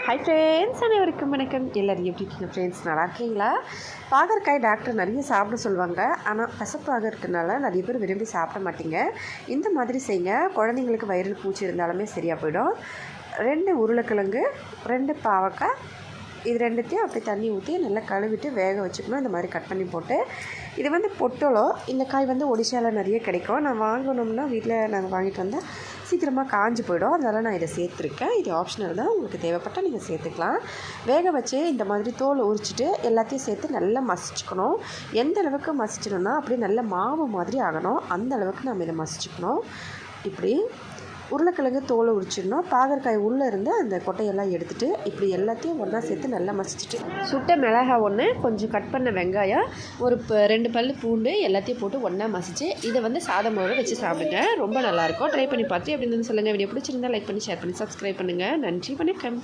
Hi friends, அனைவருக்கும் வணக்கம். எல்லோரும் எப்படி இருக்கீங்க ஃப்ரெண்ட்ஸ்? நல்லா இருக்கீங்களா? பாகற்காய் டாக்டர் நிறைய சாப்பிட சொல்லுவாங்க, ஆனால் கசப்பாக இருக்கிறதுனால நிறைய பேர் விரும்பி சாப்பிட மாட்டீங்க. இந்த மாதிரி செய்யுங்க, குழந்தைங்களுக்கு வயிறில் பூச்சி இருந்தாலுமே சரியாக போயிடும். 2 உருளைக்கிழங்கு, 2 பாவக்காய், இது ரெண்டுத்தையும் அப்படி தண்ணி ஊற்றி நல்லா கழுவிட்டு வேக வச்சுக்கணும். இந்த மாதிரி கட் பண்ணி போட்டு, இது வந்து பொட்டலம். இந்த காய் வந்து ஒடிசாவில் நிறைய கிடைக்கும். நான் வாங்கணும்னா வீட்டில் நாங்கள் வாங்கிட்டு வந்தால் சீக்கிரமாக காஞ்சி போயிடும். அதனால் நான் இதை சேர்த்துருக்கேன். இது ஆப்ஷனல் தான், உங்களுக்கு தேவைப்பட்டால் நீங்கள் சேர்த்துக்கலாம். வேக வச்சு இந்த மாதிரி தோல் உரிச்சிட்டு எல்லாத்தையும் சேர்த்து நல்லா மசிச்சுக்கணும். எந்த அளவுக்கு மசிச்சணும்னா அப்படியே நல்ல மாவு மாதிரி ஆகணும். அந்த அளவுக்கு நம்ம இதை மசிச்சுக்கணும். இப்படி உருளைக்கிழங்கு தோலை உரிச்சிடணும். பாகற்காய் உள்ளே இருந்து அந்த கொட்டையெல்லாம் எடுத்துகிட்டு இப்படி எல்லாத்தையும் ஒன்றா சேர்த்து நல்லா மசிச்சுட்டு, சுட்ட மிளகாய் ஒன்று, கொஞ்சம் கட் பண்ண வெங்காயம், ஒரு 2 பல் பூண்டு எல்லாத்தையும் போட்டு ஒன்றா மசிச்சு இதை வந்து சாதமோடு வச்சு சாப்பிடுங்க. ரொம்ப நல்லாயிருக்கும். ட்ரை பண்ணி பார்த்து எப்படி சொல்லுங்கள். வீடியோ பிடிச்சிருந்தா லைக் பண்ணி, ஷேர் பண்ணி, சப்ஸ்கிரைப் பண்ணுங்கள். நன்றி, வணக்கம்.